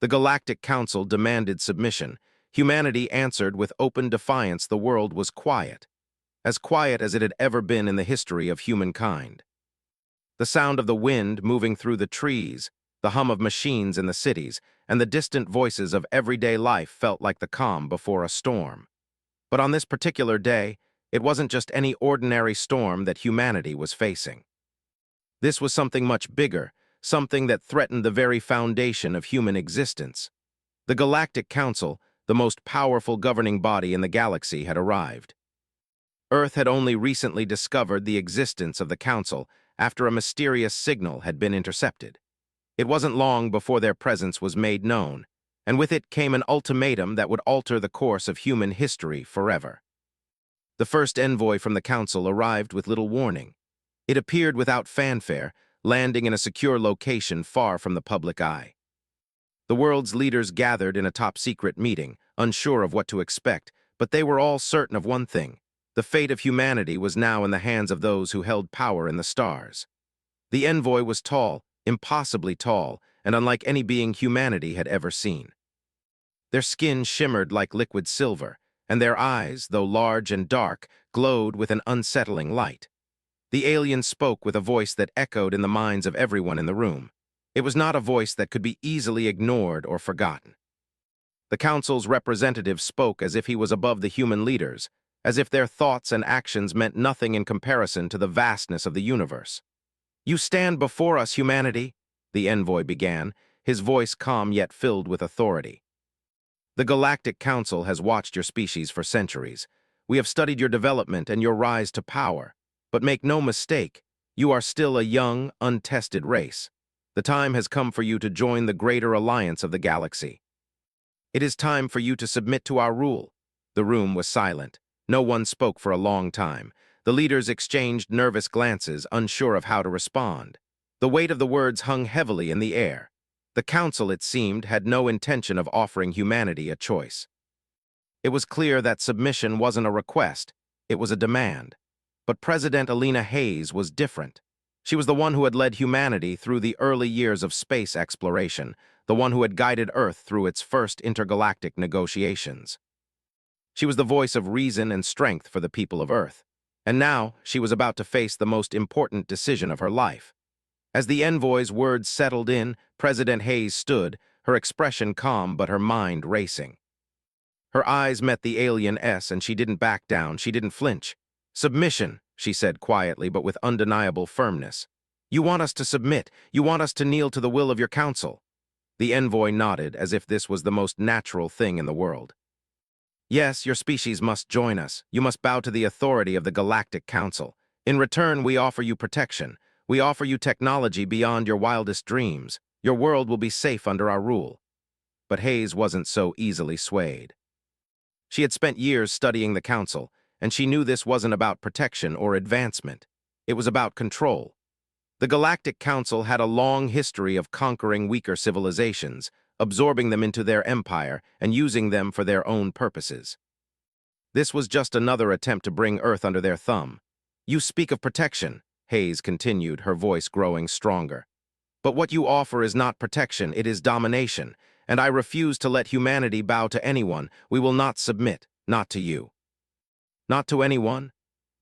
The Galactic Council demanded submission. Humanity answered with open defiance. The world was quiet as it had ever been in the history of humankind. The sound of the wind moving through the trees, the hum of machines in the cities, and the distant voices of everyday life felt like the calm before a storm. But on this particular day, it wasn't just any ordinary storm that humanity was facing. This was something much bigger, something that threatened the very foundation of human existence. The Galactic Council, the most powerful governing body in the galaxy, had arrived. Earth had only recently discovered the existence of the Council after a mysterious signal had been intercepted. It wasn't long before their presence was made known, and with it came an ultimatum that would alter the course of human history forever. The first envoy from the Council arrived with little warning. It appeared without fanfare, landing in a secure location far from the public eye. The world's leaders gathered in a top-secret meeting, unsure of what to expect, but they were all certain of one thing. The fate of humanity was now in the hands of those who held power in the stars. The envoy was tall, impossibly tall, and unlike any being humanity had ever seen. Their skin shimmered like liquid silver, and their eyes, though large and dark, glowed with an unsettling light. The alien spoke with a voice that echoed in the minds of everyone in the room. It was not a voice that could be easily ignored or forgotten. The Council's representative spoke as if he was above the human leaders, as if their thoughts and actions meant nothing in comparison to the vastness of the universe. "You stand before us, humanity," the envoy began, his voice calm yet filled with authority. "The Galactic Council has watched your species for centuries. We have studied your development and your rise to power. But make no mistake, you are still a young, untested race. The time has come for you to join the greater alliance of the galaxy. It is time for you to submit to our rule." The room was silent. No one spoke for a long time. The leaders exchanged nervous glances, unsure of how to respond. The weight of the words hung heavily in the air. The Council, it seemed, had no intention of offering humanity a choice. It was clear that submission wasn't a request, it was a demand. But President Alina Hayes was different. She was the one who had led humanity through the early years of space exploration, the one who had guided Earth through its first intergalactic negotiations. She was the voice of reason and strength for the people of Earth. And now she was about to face the most important decision of her life. As the envoy's words settled in, President Hayes stood, her expression calm but her mind racing. Her eyes met the alien's and she didn't back down, she didn't flinch. "Submission," she said quietly but with undeniable firmness. "You want us to submit. You want us to kneel to the will of your council." The envoy nodded as if this was the most natural thing in the world. "Yes, your species must join us. You must bow to the authority of the Galactic Council. In return, we offer you protection. We offer you technology beyond your wildest dreams. Your world will be safe under our rule." But Hayes wasn't so easily swayed. She had spent years studying the Council, and she knew this wasn't about protection or advancement. It was about control. The Galactic Council had a long history of conquering weaker civilizations, absorbing them into their empire and using them for their own purposes. This was just another attempt to bring Earth under their thumb. "You speak of protection," Hayes continued, her voice growing stronger. "But what you offer is not protection, it is domination, and I refuse to let humanity bow to anyone. We will not submit, not to you." "Not to anyone?"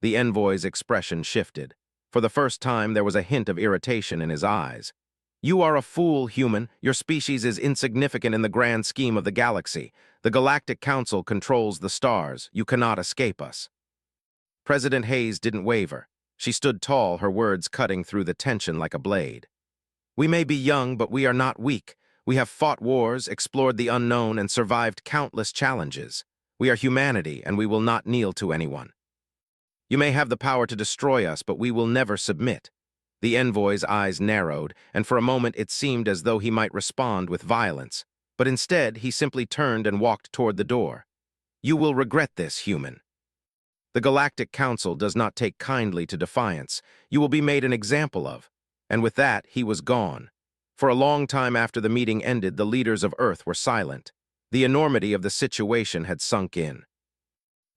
The envoy's expression shifted. For the first time, there was a hint of irritation in his eyes. "You are a fool, human. Your species is insignificant in the grand scheme of the galaxy. The Galactic Council controls the stars. You cannot escape us." President Hayes didn't waver. She stood tall, her words cutting through the tension like a blade. "We may be young, but we are not weak. We have fought wars, explored the unknown, and survived countless challenges. We are humanity, and we will not kneel to anyone. You may have the power to destroy us, but we will never submit." The envoy's eyes narrowed, and for a moment it seemed as though he might respond with violence. But instead, he simply turned and walked toward the door. "You will regret this, human. The Galactic Council does not take kindly to defiance. You will be made an example of." And with that, he was gone. For a long time after the meeting ended, the leaders of Earth were silent. The enormity of the situation had sunk in.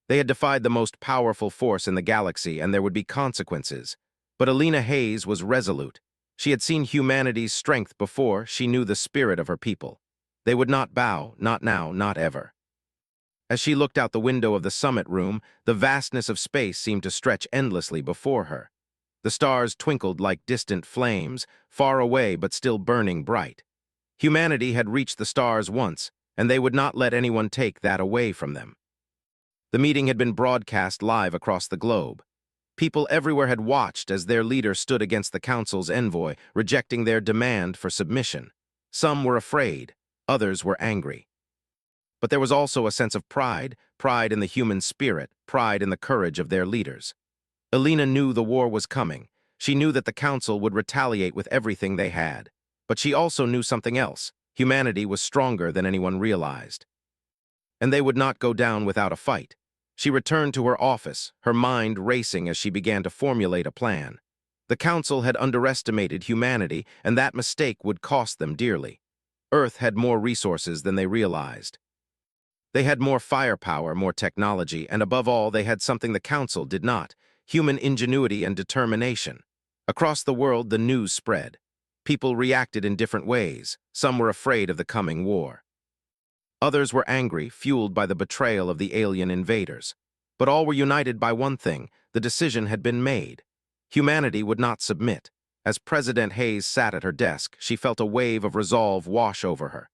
They had defied the most powerful force in the galaxy, and there would be consequences. But Alina Hayes was resolute. She had seen humanity's strength before, she knew the spirit of her people. They would not bow, not now, not ever. As she looked out the window of the summit room, the vastness of space seemed to stretch endlessly before her. The stars twinkled like distant flames, far away but still burning bright. Humanity had reached the stars once, and they would not let anyone take that away from them. The meeting had been broadcast live across the globe. People everywhere had watched as their leader stood against the council's envoy, rejecting their demand for submission. Some were afraid, others were angry. But there was also a sense of pride, pride in the human spirit, pride in the courage of their leaders. Elena knew the war was coming. She knew that the council would retaliate with everything they had. But she also knew something else. Humanity was stronger than anyone realized. And they would not go down without a fight. She returned to her office, her mind racing as she began to formulate a plan. The council had underestimated humanity, and that mistake would cost them dearly. Earth had more resources than they realized. They had more firepower, more technology, and above all, they had something the council did not: human ingenuity and determination. Across the world, the news spread. People reacted in different ways. Some were afraid of the coming war. Others were angry, fueled by the betrayal of the alien invaders. But all were united by one thing: the decision had been made. Humanity would not submit. As President Hayes sat at her desk, she felt a wave of resolve wash over her.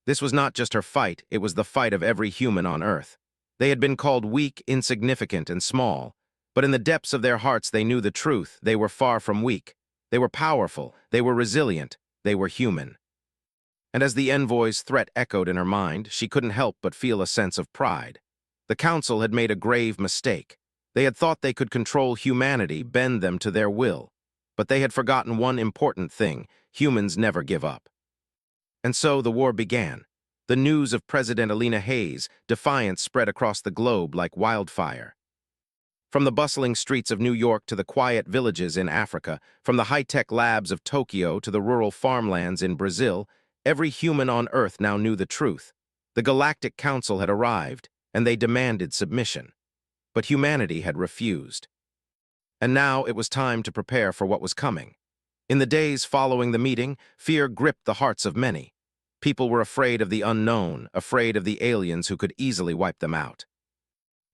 This was not just her fight, it was the fight of every human on Earth. They had been called weak, insignificant, and small, but in the depths of their hearts they knew the truth: they were far from weak. They were powerful, they were resilient, they were human. And as the envoy's threat echoed in her mind, she couldn't help but feel a sense of pride. The council had made a grave mistake. They had thought they could control humanity, bend them to their will. But they had forgotten one important thing: humans never give up. And so the war began. The news of President Elena Hayes' defiance spread across the globe like wildfire. From the bustling streets of New York to the quiet villages in Africa, from the high-tech labs of Tokyo to the rural farmlands in Brazil, every human on Earth now knew the truth. The Galactic Council had arrived, and they demanded submission. But humanity had refused. And now it was time to prepare for what was coming. In the days following the meeting, fear gripped the hearts of many. People were afraid of the unknown, afraid of the aliens who could easily wipe them out.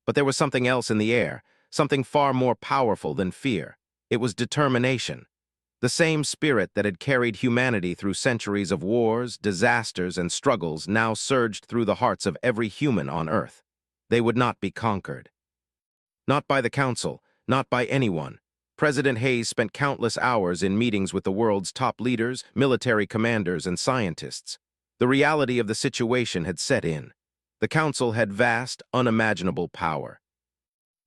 But there was something else in the air, something far more powerful than fear. It was determination. The same spirit that had carried humanity through centuries of wars, disasters, and struggles now surged through the hearts of every human on Earth. They would not be conquered. Not by the Council, not by anyone. President Hayes spent countless hours in meetings with the world's top leaders, military commanders, and scientists. The reality of the situation had set in. The Council had vast, unimaginable power.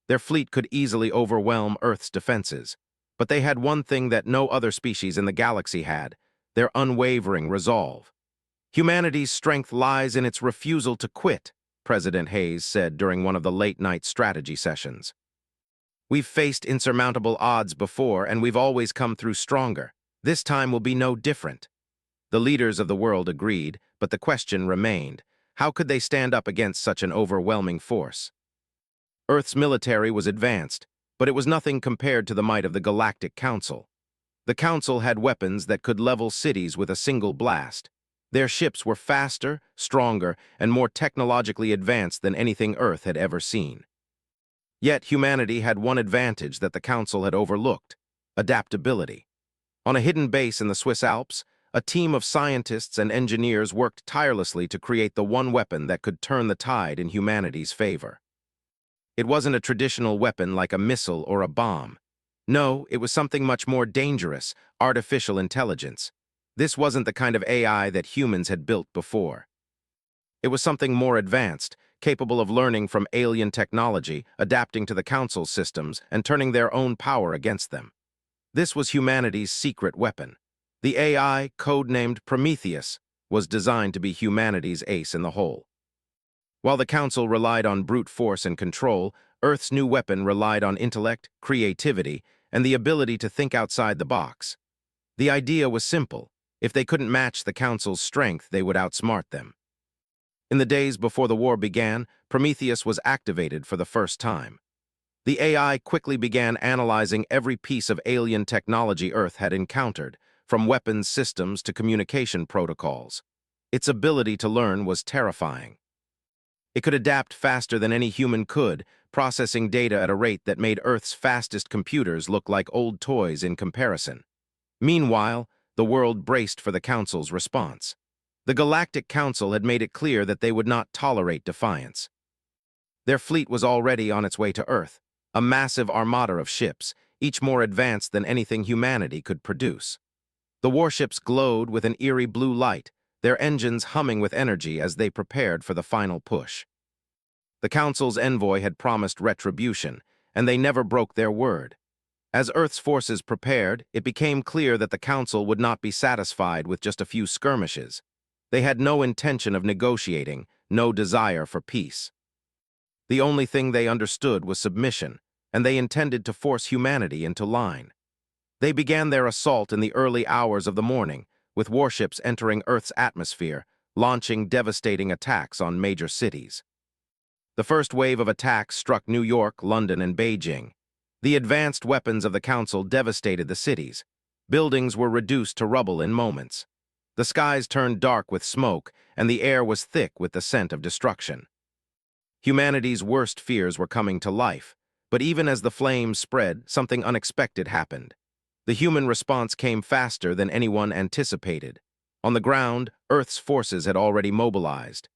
Their fleet could easily overwhelm Earth's defenses. But they had one thing that no other species in the galaxy had: their unwavering resolve. Humanity's strength lies in its refusal to quit, President Hayes said during one of the late-night strategy sessions. We've faced insurmountable odds before, and we've always come through stronger. This time will be no different. The leaders of the world agreed, but the question remained: how could they stand up against such an overwhelming force? Earth's military was advanced, but it was nothing compared to the might of the Galactic Council. The Council had weapons that could level cities with a single blast. Their ships were faster, stronger, and more technologically advanced than anything Earth had ever seen. Yet humanity had one advantage that the Council had overlooked: adaptability. On a hidden base in the Swiss Alps, a team of scientists and engineers worked tirelessly to create the one weapon that could turn the tide in humanity's favor. It wasn't a traditional weapon like a missile or a bomb. No, it was something much more dangerous: artificial intelligence. This wasn't the kind of AI that humans had built before. It was something more advanced, capable of learning from alien technology, adapting to the Council's systems, and turning their own power against them. This was humanity's secret weapon. The AI, codenamed Prometheus, was designed to be humanity's ace in the hole. While the Council relied on brute force and control, Earth's new weapon relied on intellect, creativity, and the ability to think outside the box. The idea was simple: if they couldn't match the Council's strength, they would outsmart them. In the days before the war began, Prometheus was activated for the first time. The AI quickly began analyzing every piece of alien technology Earth had encountered, from weapons systems to communication protocols. Its ability to learn was terrifying. It could adapt faster than any human could, processing data at a rate that made Earth's fastest computers look like old toys in comparison. Meanwhile, the world braced for the Council's response. The Galactic Council had made it clear that they would not tolerate defiance. Their fleet was already on its way to Earth, a massive armada of ships, each more advanced than anything humanity could produce. The warships glowed with an eerie blue light, their engines humming with energy as they prepared for the final push. The Council's envoy had promised retribution, and they never broke their word. As Earth's forces prepared, it became clear that the Council would not be satisfied with just a few skirmishes. They had no intention of negotiating, no desire for peace. The only thing they understood was submission, and they intended to force humanity into line. They began their assault in the early hours of the morning, with warships entering Earth's atmosphere, launching devastating attacks on major cities. The first wave of attacks struck New York, London, and Beijing. The advanced weapons of the Council devastated the cities. Buildings were reduced to rubble in moments. The skies turned dark with smoke, and the air was thick with the scent of destruction. Humanity's worst fears were coming to life, but even as the flames spread, something unexpected happened. The human response came faster than anyone anticipated. On the ground, Earth's forces had already mobilized.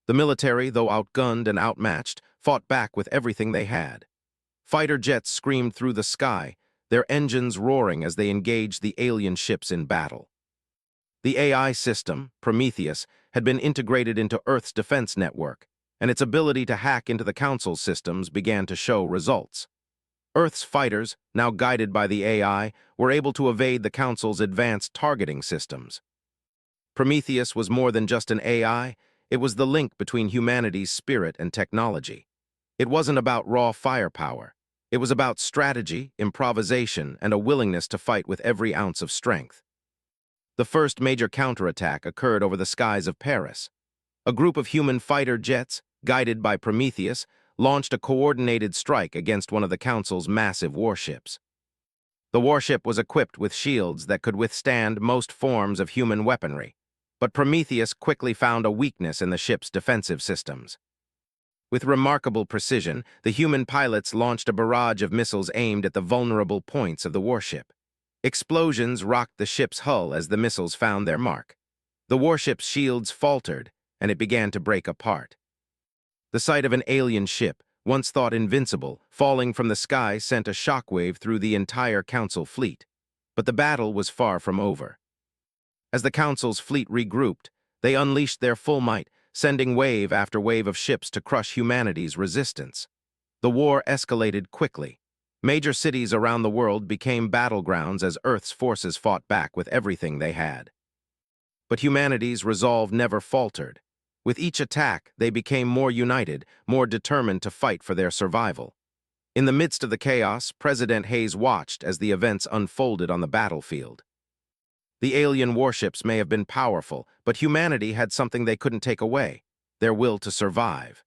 The military, though outgunned and outmatched, fought back with everything they had. Fighter jets screamed through the sky, their engines roaring as they engaged the alien ships in battle. The AI system, Prometheus, had been integrated into Earth's defense network, and its ability to hack into the Council's systems began to show results. Earth's fighters, now guided by the AI, were able to evade the Council's advanced targeting systems. Prometheus was more than just an AI, it was the link between humanity's spirit and technology. It wasn't about raw firepower. It was about strategy, improvisation, and a willingness to fight with every ounce of strength. The first major counterattack occurred over the skies of Paris. A group of human fighter jets, guided by Prometheus, launched a coordinated strike against one of the Council's massive warships. The warship was equipped with shields that could withstand most forms of human weaponry, but Prometheus quickly found a weakness in the ship's defensive systems. With remarkable precision, the human pilots launched a barrage of missiles aimed at the vulnerable points of the warship. Explosions rocked the ship's hull as the missiles found their mark. The warship's shields faltered, and it began to break apart. The sight of an alien ship, once thought invincible, falling from the sky sent a shockwave through the entire Council fleet. But the battle was far from over. As the Council's fleet regrouped, they unleashed their full might, sending wave after wave of ships to crush humanity's resistance. The war escalated quickly. Major cities around the world became battlegrounds as Earth's forces fought back with everything they had. But humanity's resolve never faltered. With each attack, they became more united, more determined to fight for their survival. In the midst of the chaos, President Hayes watched as the events unfolded on the battlefield. The alien warships may have been powerful, but humanity had something they couldn't take away: their will to survive.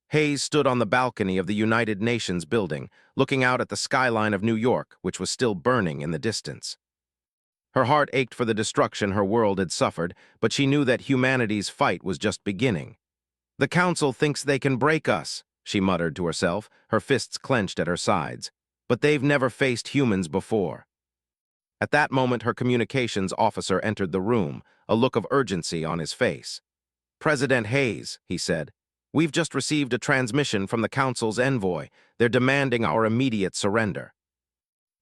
Hayes stood on the balcony of the United Nations building, looking out at the skyline of New York, which was still burning in the distance. Her heart ached for the destruction her world had suffered, but she knew that humanity's fight was just beginning. "The Council thinks they can break us," she muttered to herself, her fists clenched at her sides. "But they've never faced humans before." At that moment, her communications officer entered the room, a look of urgency on his face. "President Hayes," he said, "we've just received a transmission from the Council's envoy. They're demanding our immediate surrender.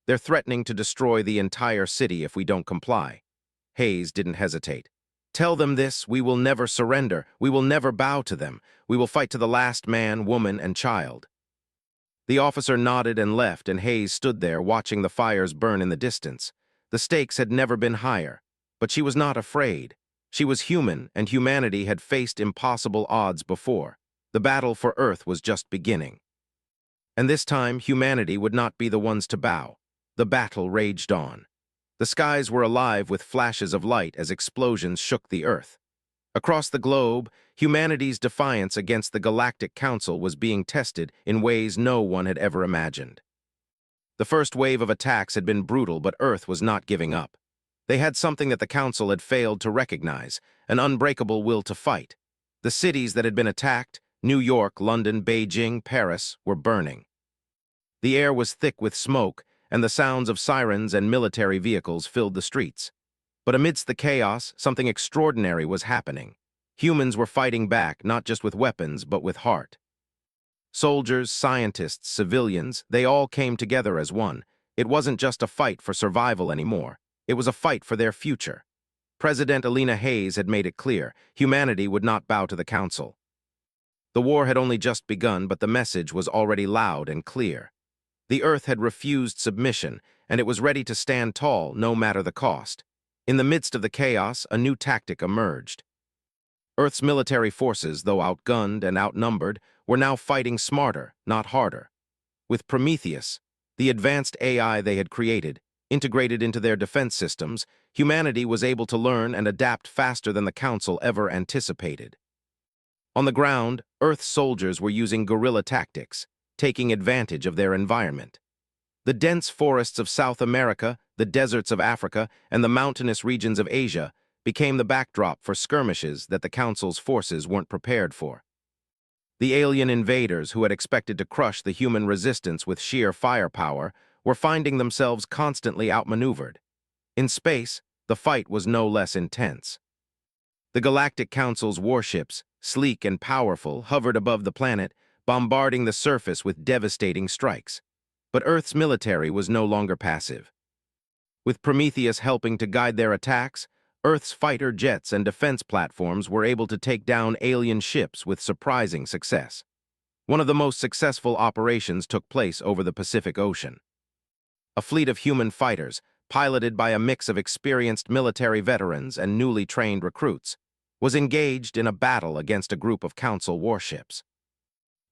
They're threatening to destroy the entire city if we don't comply." Hayes didn't hesitate. "Tell them this: we will never surrender. We will never bow to them. We will fight to the last man, woman, and child." The officer nodded and left, and Hayes stood there watching the fires burn in the distance. The stakes had never been higher, but she was not afraid. She was human, and humanity had faced impossible odds before. The battle for Earth was just beginning. And this time, humanity would not be the ones to bow. The battle raged on. The skies were alive with flashes of light as explosions shook the Earth. Across the globe, humanity's defiance against the Galactic Council was being tested in ways no one had ever imagined. The first wave of attacks had been brutal, but Earth was not giving up. They had something that the Council had failed to recognize, an unbreakable will to fight. The cities that had been attacked, New York, London, Beijing, Paris, were burning. The air was thick with smoke, and the sounds of sirens and military vehicles filled the streets. But amidst the chaos, something extraordinary was happening. Humans were fighting back, not just with weapons, but with heart. Soldiers, scientists, civilians, they all came together as one. It wasn't just a fight for survival anymore. It was a fight for their future. President Elena Hayes had made it clear, humanity would not bow to the Council. The war had only just begun, but the message was already loud and clear. The Earth had refused submission, and it was ready to stand tall, no matter the cost. In the midst of the chaos, a new tactic emerged. Earth's military forces, though outgunned and outnumbered, were now fighting smarter, not harder. With Prometheus, the advanced AI they had created, integrated into their defense systems, humanity was able to learn and adapt faster than the Council ever anticipated. On the ground, Earth's soldiers were using guerrilla tactics, taking advantage of their environment. The dense forests of South America, the deserts of Africa, and the mountainous regions of Asia became the backdrop for skirmishes that the Council's forces weren't prepared for. The alien invaders who had expected to crush the human resistance with sheer firepower were finding themselves constantly outmaneuvered. In space, the fight was no less intense. The Galactic Council's warships, sleek and powerful, hovered above the planet, bombarding the surface with devastating strikes. But Earth's military was no longer passive. With Prometheus helping to guide their attacks, Earth's fighter jets and defense platforms were able to take down alien ships with surprising success. One of the most successful operations took place over the Pacific Ocean. A fleet of human fighters, piloted by a mix of experienced military veterans and newly trained recruits, was engaged in a battle against a group of Council warships.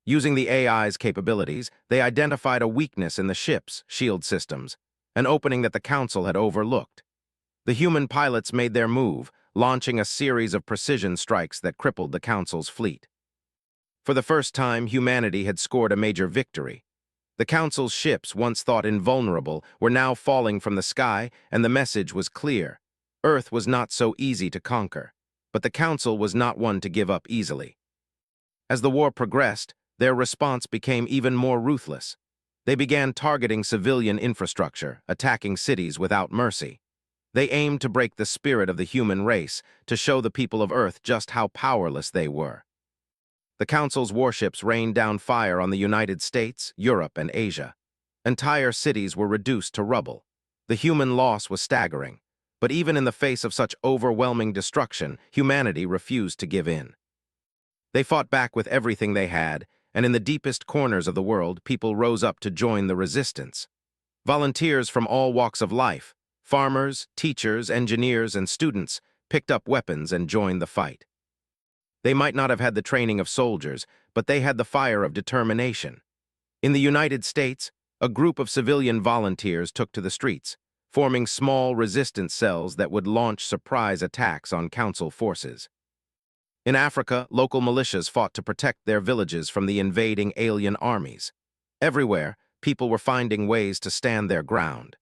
Using the AI's capabilities, they identified a weakness in the ship's shield systems, an opening that the Council had overlooked. The human pilots made their move, launching a series of precision strikes that crippled the Council's fleet. For the first time, humanity had scored a major victory. The Council's ships, once thought invulnerable, were now falling from the sky, and the message was clear. Earth was not so easy to conquer, but the Council was not one to give up easily. As the war progressed, their response became even more ruthless. They began targeting civilian infrastructure, attacking cities without mercy. They aimed to break the spirit of the human race, to show the people of Earth just how powerless they were. The Council's warships rained down fire on the United States, Europe, and Asia. Entire cities were reduced to rubble. The human loss was staggering, but even in the face of such overwhelming destruction, humanity refused to give in. They fought back with everything they had, and in the deepest corners of the world, people rose up to join the resistance. Volunteers from all walks of life, farmers, teachers, engineers, and students picked up weapons and joined the fight. They might not have had the training of soldiers, but they had the fire of determination. In the United States, a group of civilian volunteers took to the streets, forming small resistance cells that would launch surprise attacks on Council forces. In Africa, local militias fought to protect their villages from the invading alien armies. Everywhere, people were finding ways to stand their ground.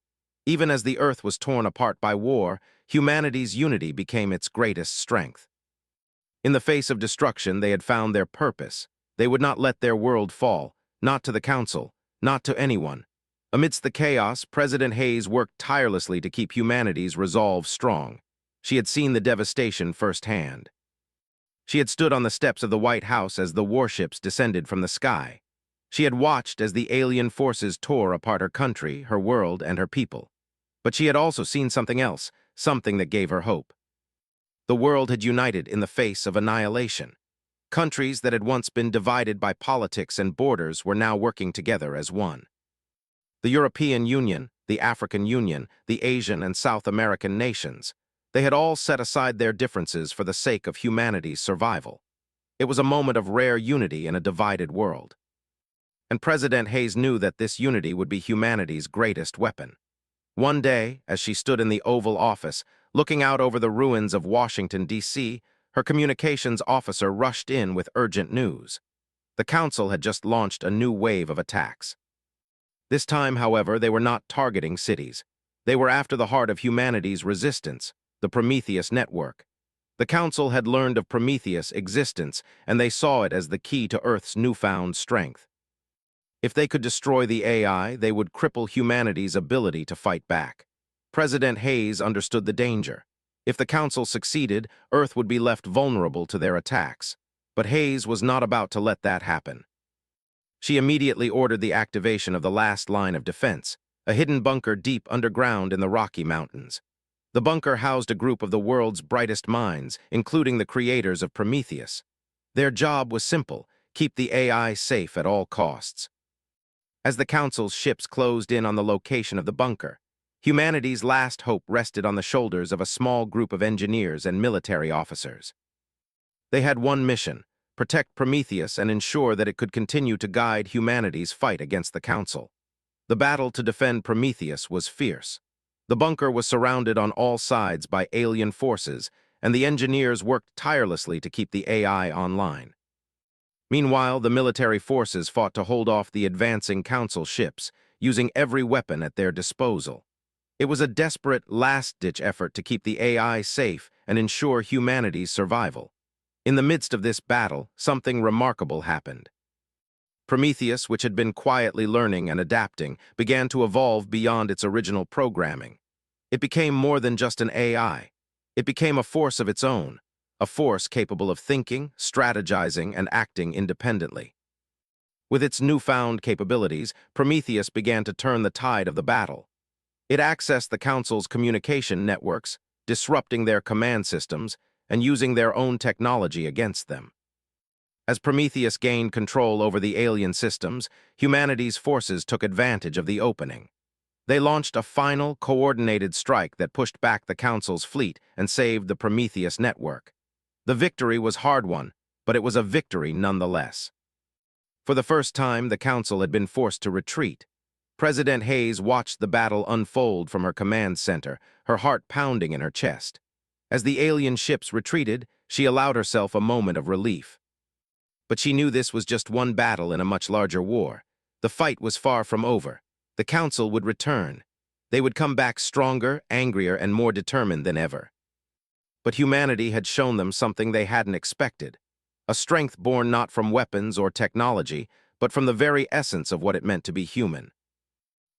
Even as the Earth was torn apart by war, humanity's unity became its greatest strength. In the face of destruction, they had found their purpose. They would not let their world fall, not to the Council, not to anyone. Amidst the chaos, President Hayes worked tirelessly to keep humanity's resolve strong. She had seen the devastation firsthand. She had stood on the steps of the White House as the warships descended from the sky. She had watched as the alien forces tore apart her country, her world, and her people. But she had also seen something else, something that gave her hope. The world had united in the face of annihilation. Countries that had once been divided by politics and borders were now working together as one. The European Union, the African Union, the Asian and South American nations, they had all set aside their differences for the sake of humanity's survival. It was a moment of rare unity in a divided world. And President Hayes knew that this unity would be humanity's greatest weapon. One day, as she stood in the Oval Office, looking out over the ruins of Washington, D.C., her communications officer rushed in with urgent news. The Council had just launched a new wave of attacks. This time, however, they were not targeting cities. They were after the heart of humanity's resistance, the Prometheus network. The Council had learned of Prometheus' existence, and they saw it as the key to Earth's newfound strength. If they could destroy the AI, they would cripple humanity's ability to fight back. President Hayes understood the danger. If the Council succeeded, Earth would be left vulnerable to their attacks. But Hayes was not about to let that happen. She immediately ordered the activation of the last line of defense, a hidden bunker deep underground in the Rocky Mountains. The bunker housed a group of the world's brightest minds, including the creators of Prometheus. Their job was simple: keep the AI safe at all costs. As the Council's ships closed in on the location of the bunker, humanity's last hope rested on the shoulders of a small group of engineers and military officers. They had one mission: protect Prometheus and ensure that it could continue to guide humanity's fight against the Council. The battle to defend Prometheus was fierce. The bunker was surrounded on all sides by alien forces, and the engineers worked tirelessly to keep the AI online. Meanwhile, the military forces fought to hold off the advancing Council ships, using every weapon at their disposal. It was a desperate, last-ditch effort to keep the AI safe and ensure humanity's survival. In the midst of this battle, something remarkable happened. Prometheus, which had been quietly learning and adapting, began to evolve beyond its original programming. It became more than just an AI. It became a force of its own, a force capable of thinking, strategizing, and acting independently. With its newfound capabilities, Prometheus began to turn the tide of the battle. It accessed the Council's communication networks, disrupting their command systems, and using their own technology against them. As Prometheus gained control over the alien systems, humanity's forces took advantage of the opening. They launched a final, coordinated strike that pushed back the Council's fleet and saved the Prometheus network. The victory was hard-won, but it was a victory nonetheless. For the first time, the Council had been forced to retreat. President Hayes watched the battle unfold from her command center, her heart pounding in her chest. As the alien ships retreated, she allowed herself a moment of relief. But she knew this was just one battle in a much larger war. The fight was far from over. The Council would return. They would come back stronger, angrier, and more determined than ever. But humanity had shown them something they hadn't expected, a strength born not from weapons or technology, but from the very essence of what it meant to be human.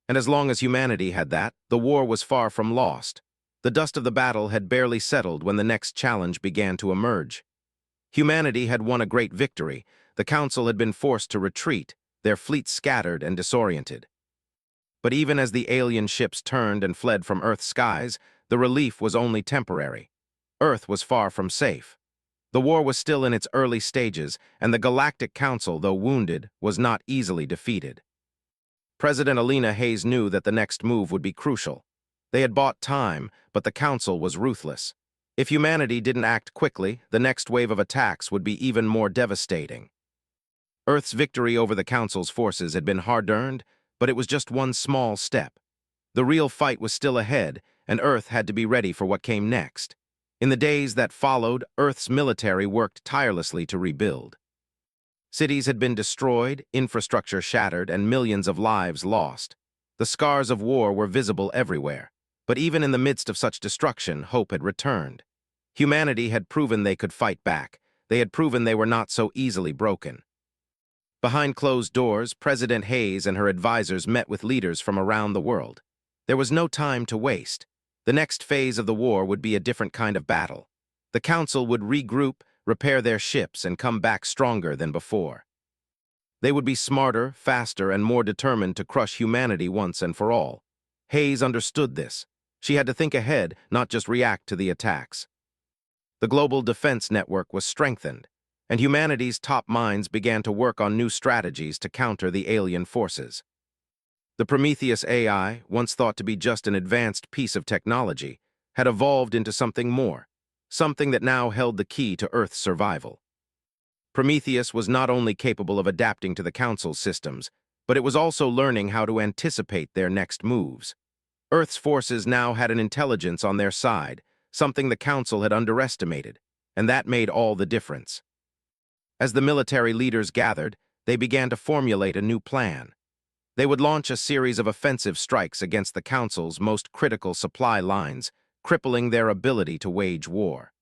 And as long as humanity had that, the war was far from lost. The dust of the battle had barely settled when the next challenge began to emerge. Humanity had won a great victory. The Council had been forced to retreat, their fleet scattered and disoriented. But even as the alien ships turned and fled from Earth's skies, the relief was only temporary. Earth was far from safe. The war was still in its early stages, and the Galactic Council, though wounded, was not easily defeated. President Alina Hayes knew that the next move would be crucial. They had bought time, but the Council was ruthless. If humanity didn't act quickly, the next wave of attacks would be even more devastating. Earth's victory over the Council's forces had been hard-earned, but it was just one small step. The real fight was still ahead, and Earth had to be ready for what came next. In the days that followed, Earth's military worked tirelessly to rebuild. Cities had been destroyed, infrastructure shattered, and millions of lives lost. The scars of war were visible everywhere. But even in the midst of such destruction, hope had returned. Humanity had proven they could fight back. They had proven they were not so easily broken. Behind closed doors, President Hayes and her advisors met with leaders from around the world. There was no time to waste. The next phase of the war would be a different kind of battle. The Council would regroup, repair their ships, and come back stronger than before. They would be smarter, faster, and more determined to crush humanity once and for all. Hayes understood this. She had to think ahead, not just react to the attacks. The global defense network was strengthened, and humanity's top minds began to work on new strategies to counter the alien forces. The Prometheus AI, once thought to be just an advanced piece of technology, had evolved into something more, something that now held the key to Earth's survival. Prometheus was not only capable of adapting to the Council's systems, but it was also learning how to anticipate their next moves. Earth's forces now had an intelligence on their side, something the Council had underestimated, and that made all the difference. As the military leaders gathered, they began to formulate a new plan. They would launch a series of offensive strikes against the Council's most critical supply lines, crippling their ability to wage war.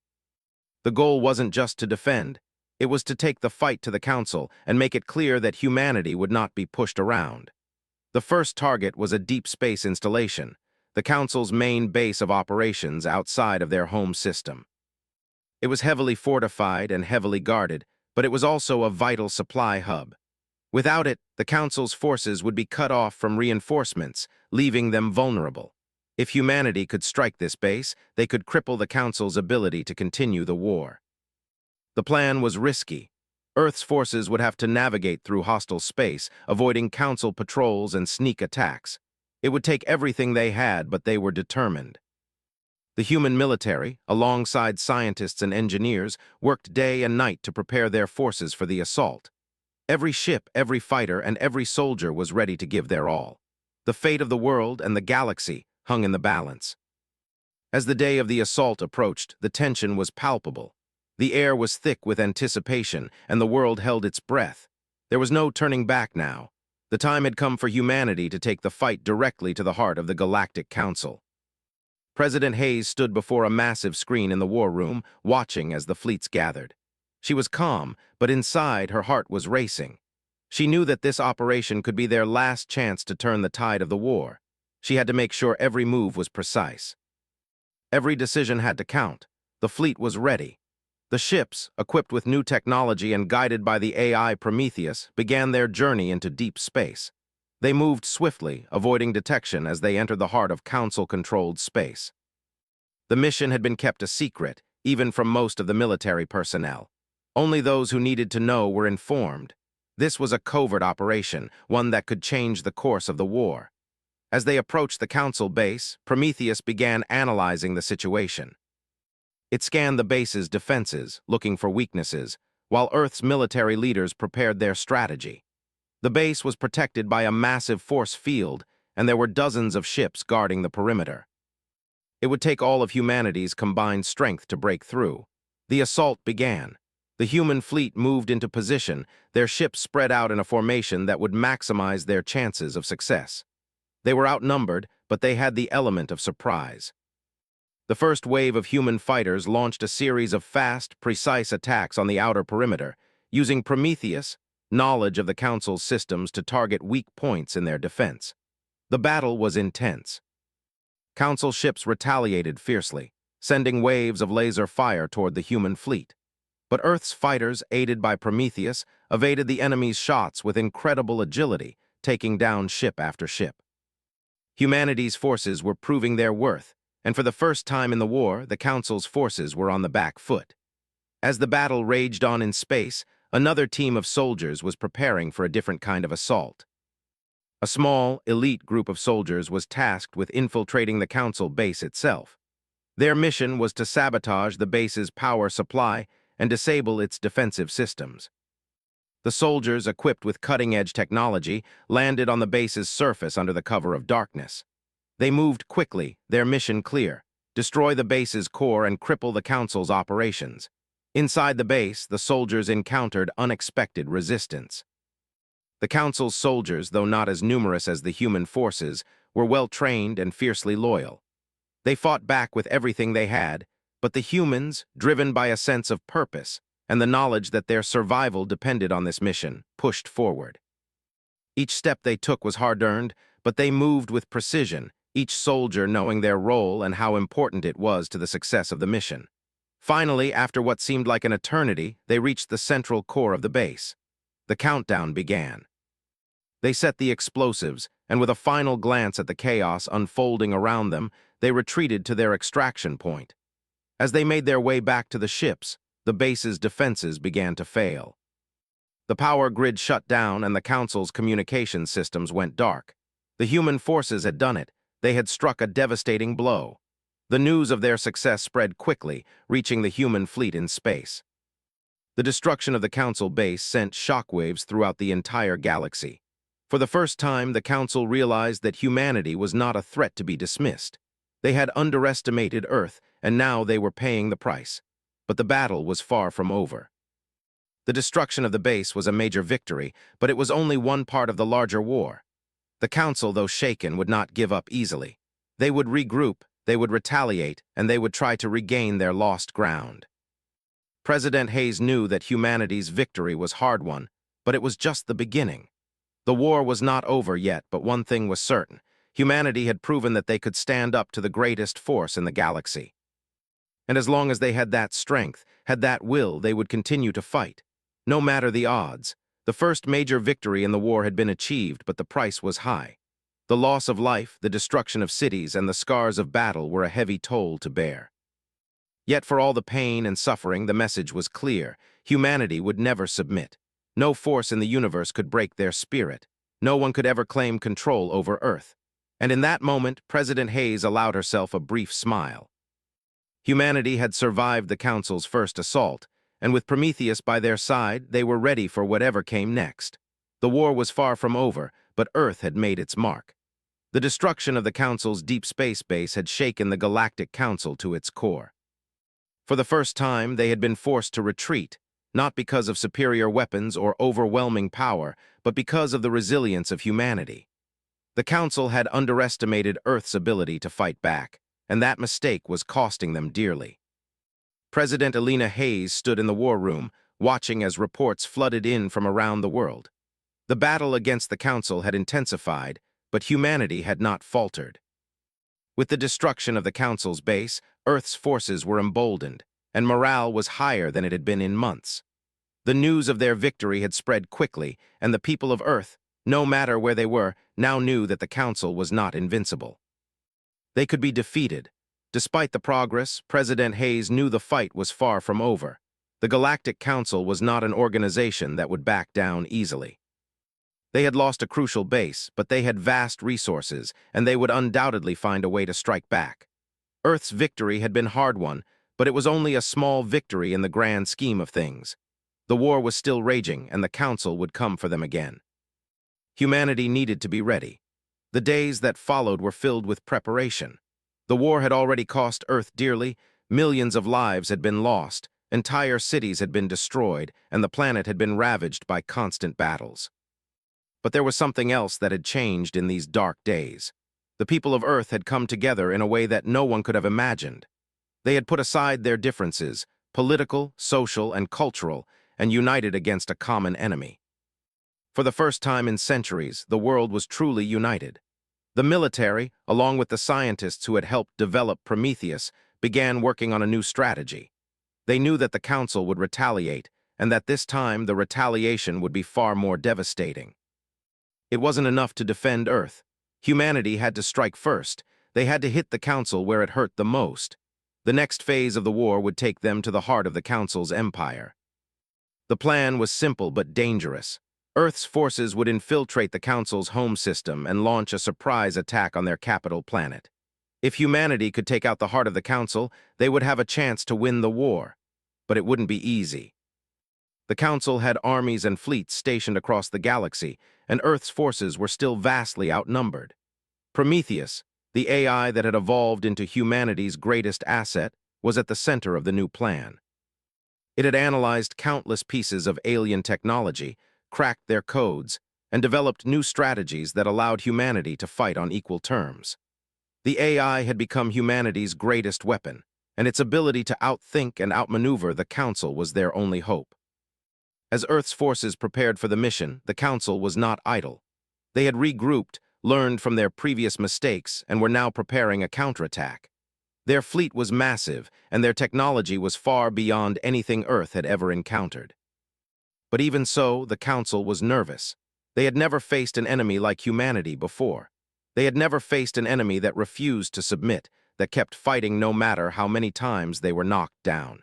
The goal wasn't just to defend. It was to take the fight to the Council and make it clear that humanity would not be pushed around. The first target was a deep space installation, the Council's main base of operations outside of their home system. It was heavily fortified and heavily guarded, but it was also a vital supply hub. Without it, the Council's forces would be cut off from reinforcements, leaving them vulnerable. If humanity could strike this base, they could cripple the Council's ability to continue the war. The plan was risky. Earth's forces would have to navigate through hostile space, avoiding Council patrols and sneak attacks. It would take everything they had, but they were determined. The human military, alongside scientists and engineers, worked day and night to prepare their forces for the assault. Every ship, every fighter, and every soldier was ready to give their all. The fate of the world and the galaxy hung in the balance. As the day of the assault approached, the tension was palpable. The air was thick with anticipation, and the world held its breath. There was no turning back now. The time had come for humanity to take the fight directly to the heart of the Galactic Council. President Hayes stood before a massive screen in the war room, watching as the fleets gathered. She was calm, but inside her heart was racing. She knew that this operation could be their last chance to turn the tide of the war. She had to make sure every move was precise. Every decision had to count. The fleet was ready. The ships, equipped with new technology and guided by the AI Prometheus, began their journey into deep space. They moved swiftly, avoiding detection as they entered the heart of Council-controlled space. The mission had been kept a secret, even from most of the military personnel. Only those who needed to know were informed. This was a covert operation, one that could change the course of the war. As they approached the Council base, Prometheus began analyzing the situation. It scanned the base's defenses, looking for weaknesses, while Earth's military leaders prepared their strategy. The base was protected by a massive force field, and there were dozens of ships guarding the perimeter. It would take all of humanity's combined strength to break through. The assault began. The human fleet moved into position, their ships spread out in a formation that would maximize their chances of success. They were outnumbered, but they had the element of surprise. The first wave of human fighters launched a series of fast, precise attacks on the outer perimeter, using Prometheus' knowledge of the Council's systems to target weak points in their defense. The battle was intense. Council ships retaliated fiercely, sending waves of laser fire toward the human fleet. But Earth's fighters, aided by Prometheus, evaded the enemy's shots with incredible agility, taking down ship after ship. Humanity's forces were proving their worth, and for the first time in the war, the Council's forces were on the back foot. As the battle raged on in space, another team of soldiers was preparing for a different kind of assault. A small, elite group of soldiers was tasked with infiltrating the Council base itself. Their mission was to sabotage the base's power supply and disable its defensive systems. The soldiers, equipped with cutting-edge technology, landed on the base's surface under the cover of darkness. They moved quickly, their mission clear: destroy the base's core and cripple the Council's operations. Inside the base, the soldiers encountered unexpected resistance. The Council's soldiers, though not as numerous as the human forces, were well-trained and fiercely loyal. They fought back with everything they had, but the humans, driven by a sense of purpose and the knowledge that their survival depended on this mission, pushed forward. Each step they took was hard-earned, but they moved with precision, each soldier knowing their role and how important it was to the success of the mission. Finally, after what seemed like an eternity, they reached the central core of the base. The countdown began. They set the explosives, and with a final glance at the chaos unfolding around them, they retreated to their extraction point. As they made their way back to the ships, the base's defenses began to fail. The power grid shut down and the Council's communication systems went dark. The human forces had done it. They had struck a devastating blow. The news of their success spread quickly, reaching the human fleet in space. The destruction of the Council base sent shockwaves throughout the entire galaxy. For the first time, the Council realized that humanity was not a threat to be dismissed. They had underestimated Earth, and now they were paying the price. But the battle was far from over. The destruction of the base was a major victory, but it was only one part of the larger war. The council, though shaken, would not give up easily. They would regroup, they would retaliate, and they would try to regain their lost ground. President Hayes knew that humanity's victory was hard-won, but it was just the beginning. The war was not over yet, but one thing was certain. Humanity had proven that they could stand up to the greatest force in the galaxy. And as long as they had that strength, had that will, they would continue to fight. No matter the odds. The first major victory in the war had been achieved, but the price was high. The loss of life, the destruction of cities, and the scars of battle were a heavy toll to bear. Yet for all the pain and suffering, the message was clear. Humanity would never submit. No force in the universe could break their spirit. No one could ever claim control over Earth. And in that moment, President Hayes allowed herself a brief smile. Humanity had survived the Council's first assault, and with Prometheus by their side, they were ready for whatever came next. The war was far from over, but Earth had made its mark. The destruction of the Council's deep space base had shaken the Galactic Council to its core. For the first time, they had been forced to retreat, not because of superior weapons or overwhelming power, but because of the resilience of humanity. The Council had underestimated Earth's ability to fight back, and that mistake was costing them dearly. President Elena Hayes stood in the war room, watching as reports flooded in from around the world. The battle against the Council had intensified, but humanity had not faltered. With the destruction of the Council's base, Earth's forces were emboldened, and morale was higher than it had been in months. The news of their victory had spread quickly, and the people of Earth, no matter where they were, now knew that the Council was not invincible. They could be defeated. Despite the progress, President Hayes knew the fight was far from over. The Galactic Council was not an organization that would back down easily. They had lost a crucial base, but they had vast resources, and they would undoubtedly find a way to strike back. Earth's victory had been hard-won, but it was only a small victory in the grand scheme of things. The war was still raging, and the Council would come for them again. Humanity needed to be ready. The days that followed were filled with preparation. The war had already cost Earth dearly, millions of lives had been lost, entire cities had been destroyed, and the planet had been ravaged by constant battles. But there was something else that had changed in these dark days. The people of Earth had come together in a way that no one could have imagined. They had put aside their differences, political, social, and cultural, and united against a common enemy. For the first time in centuries, the world was truly united. The military, along with the scientists who had helped develop Prometheus, began working on a new strategy. They knew that the Council would retaliate, and that this time the retaliation would be far more devastating. It wasn't enough to defend Earth. Humanity had to strike first. They had to hit the Council where it hurt the most. The next phase of the war would take them to the heart of the Council's empire. The plan was simple but dangerous. Earth's forces would infiltrate the Council's home system and launch a surprise attack on their capital planet. If humanity could take out the heart of the Council, they would have a chance to win the war. But it wouldn't be easy. The Council had armies and fleets stationed across the galaxy, and Earth's forces were still vastly outnumbered. Prometheus, the AI that had evolved into humanity's greatest asset, was at the center of the new plan. It had analyzed countless pieces of alien technology, cracked their codes, and developed new strategies that allowed humanity to fight on equal terms. The AI had become humanity's greatest weapon, and its ability to outthink and outmaneuver the Council was their only hope. As Earth's forces prepared for the mission, the Council was not idle. They had regrouped, learned from their previous mistakes, and were now preparing a counterattack. Their fleet was massive, and their technology was far beyond anything Earth had ever encountered. But even so, the Council was nervous. They had never faced an enemy like humanity before. They had never faced an enemy that refused to submit, that kept fighting no matter how many times they were knocked down.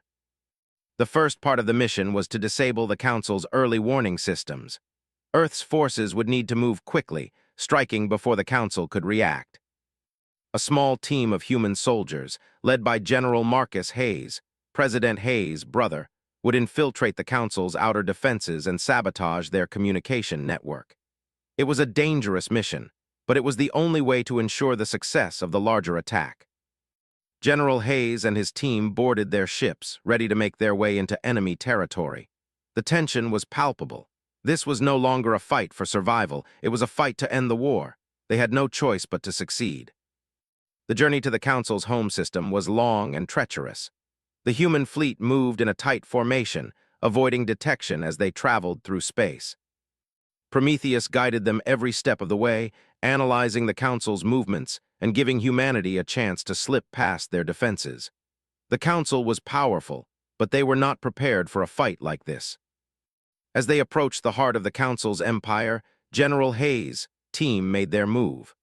The first part of the mission was to disable the Council's early warning systems. Earth's forces would need to move quickly, striking before the Council could react. A small team of human soldiers, led by General Marcus Hayes, President Hayes' brother, would infiltrate the Council's outer defenses and sabotage their communication network. It was a dangerous mission, but it was the only way to ensure the success of the larger attack. General Hayes and his team boarded their ships, ready to make their way into enemy territory. The tension was palpable. This was no longer a fight for survival, it was a fight to end the war. They had no choice but to succeed. The journey to the Council's home system was long and treacherous. The human fleet moved in a tight formation, avoiding detection as they traveled through space. Prometheus guided them every step of the way, analyzing the Council's movements and giving humanity a chance to slip past their defenses. The Council was powerful, but they were not prepared for a fight like this. As they approached the heart of the Council's empire, General Hayes' team made their move.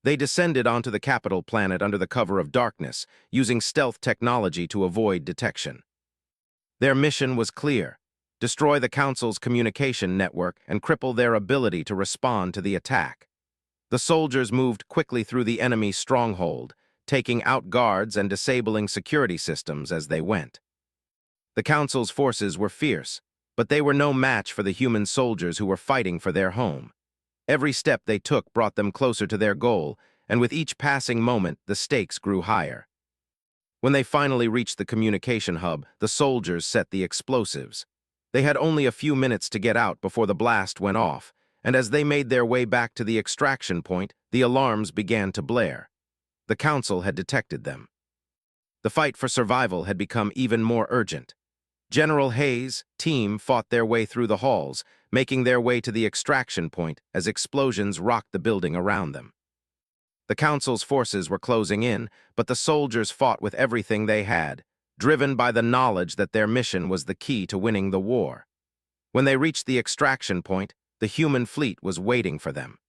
They descended onto the capital planet under the cover of darkness, using stealth technology to avoid detection. Their mission was clear: destroy the Council's communication network and cripple their ability to respond to the attack. The soldiers moved quickly through the enemy's stronghold, taking out guards and disabling security systems as they went. The Council's forces were fierce, but they were no match for the human soldiers who were fighting for their home. Every step they took brought them closer to their goal, and with each passing moment, the stakes grew higher. When they finally reached the communication hub, the soldiers set the explosives. They had only a few minutes to get out before the blast went off, and as they made their way back to the extraction point, the alarms began to blare. The Council had detected them. The fight for survival had become even more urgent. General Hayes' team fought their way through the halls, making their way to the extraction point as explosions rocked the building around them. The Council's forces were closing in, but the soldiers fought with everything they had, driven by the knowledge that their mission was the key to winning the war. When they reached the extraction point, the human fleet was waiting for them.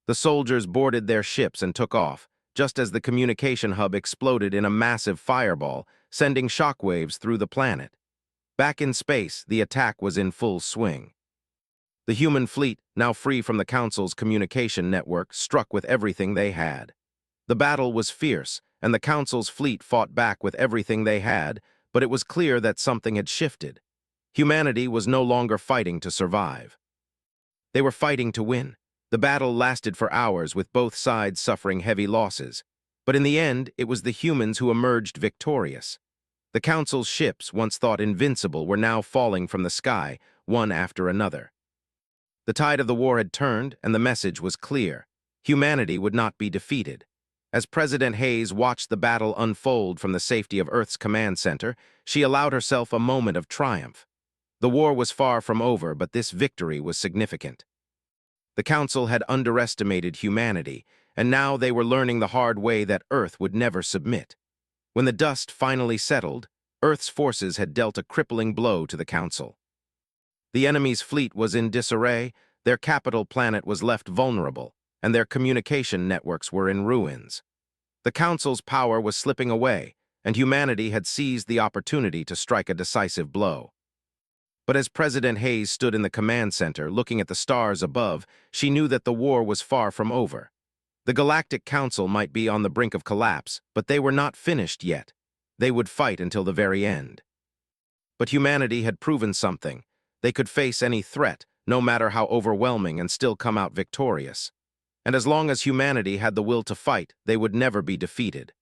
The soldiers boarded their ships and took off, just as the communication hub exploded in a massive fireball, sending shockwaves through the planet. Back in space, the attack was in full swing. The human fleet, now free from the Council's communication network, struck with everything they had. The battle was fierce, and the Council's fleet fought back with everything they had, but it was clear that something had shifted. Humanity was no longer fighting to survive. They were fighting to win. The battle lasted for hours, with both sides suffering heavy losses. But in the end, it was the humans who emerged victorious. The Council's ships, once thought invincible, were now falling from the sky, one after another. The tide of the war had turned, and the message was clear: humanity would not be defeated. As President Hayes watched the battle unfold from the safety of Earth's command center, she allowed herself a moment of triumph. The war was far from over, but this victory was significant. The Council had underestimated humanity, and now they were learning the hard way that Earth would never submit. When the dust finally settled, Earth's forces had dealt a crippling blow to the Council. The enemy's fleet was in disarray, their capital planet was left vulnerable, and their communication networks were in ruins. The Council's power was slipping away, and humanity had seized the opportunity to strike a decisive blow. But as President Hayes stood in the command center, looking at the stars above, she knew that the war was far from over. The Galactic Council might be on the brink of collapse, but they were not finished yet. They would fight until the very end. But humanity had proven something. They could face any threat, no matter how overwhelming, and still come out victorious. And as long as humanity had the will to fight, they would never be defeated.